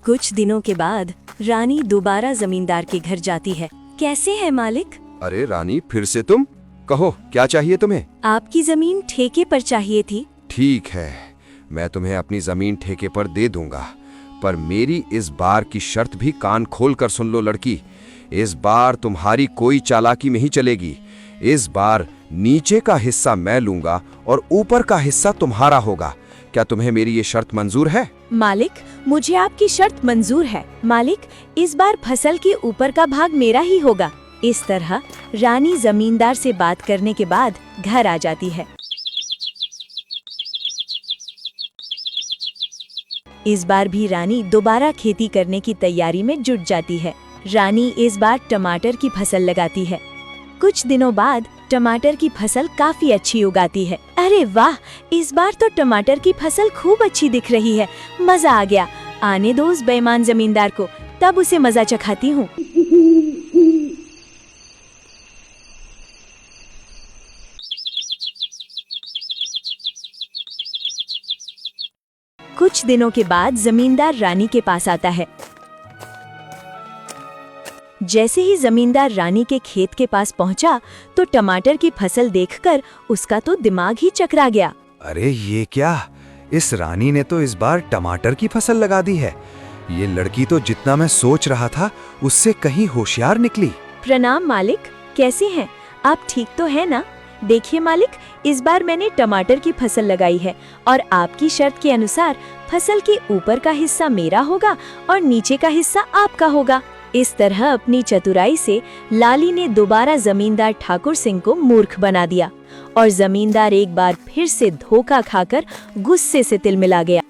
कुछ दिनों के बाद रानी दोबारा जमींदार के घर जाती है। कैसे है मालिक? अरे रानी, फिर से तुम? कहो, क्या चाहिए तुम्हें? आपकी जमीन ठेके पर चाहिए थी। ठीक है, मैं तुम्हें अपनी जमीन ठेके पर दे दूंगा, पर मेरी इस बार की शर्त भी कान खोल कर सुन लो लड़की। इस बार तुम्हारी कोई चालाकी नहीं चलेगी। इस बार नीचे का हिस्सा मैं लूंगा और ऊपर का हिस्सा तुम्हारा होगा। क्या तुम्हें मेरी ये शर्त मंजूर है? मालिक, मुझे आपकी शर्त मंजूर है। मालिक, इस बार फसल के ऊपर का भाग मेरा ही होगा। इस तरह रानी जमींदार से बात करने के बाद घर आ जाती है। इस बार भी रानी दोबारा खेती करने की तैयारी में जुट जाती है। रानी इस बार टमाटर की फसल लगाती है। कुछ दिनों बाद टमाटर की फसल काफी अच्छी उगाती है। अरे वाह, इस बार तो टमाटर की फसल खूब अच्छी दिख रही है। मजा आ गया। आने दो उस बेईमान जमींदार को, तब उसे मजा चखाती हूँ। कुछ दिनों के बाद जमींदार रानी के पास आता है। जैसे ही जमींदार रानी के खेत के पास पहुंचा तो टमाटर की फसल देखकर उसका तो दिमाग ही चकरा गया। अरे ये क्या, इस रानी ने तो इस बार टमाटर की फसल लगा दी है। ये लड़की तो जितना मैं सोच रहा था उससे कहीं होशियार निकली। प्रणाम मालिक, कैसे हैं आप? ठीक तो है ना? देखिए मालिक, इस बार मैंने टमाटर की फसल लगाई है और आपकी शर्त के अनुसार फसल के ऊपर का हिस्सा मेरा होगा और नीचे का हिस्सा आपका होगा। इस तरह अपनी चतुराई से लाली ने दोबारा जमींदार ठाकुर सिंह को मूर्ख बना दिया और जमींदार एक बार फिर से धोखा खाकर गुस्से से तिलमिला गया।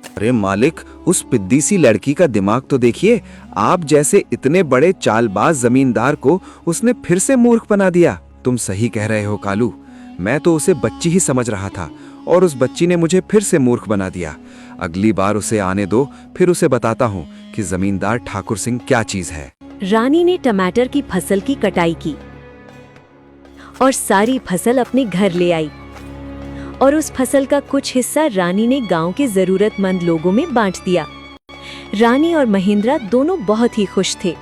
अरे मालिक, उस पिद्दी सी लड़की का दिमाग तो देखिए। आप जैसे इतने बड़े चालबाज जमींदार को उसने फिर से मूर्ख बना दिया। तुम सही कह रहे हो कालू, मैं तो उसे बच्ची ही समझ रहा था और उस बच्ची ने मुझे फिर से मूर्ख बना दिया। अगली बार उसे आने दो, फिर उसे बताता हूँ कि जमींदार ठाकुर सिंह क्या चीज है। रानी ने टमाटर की फसल की कटाई की और सारी फसल अपने घर ले आई और उस फसल का कुछ हिस्सा रानी ने गांव के जरूरतमंद लोगों में बांट दिया। रानी और महेंद्रा दोनों बहुत ही खुश थे।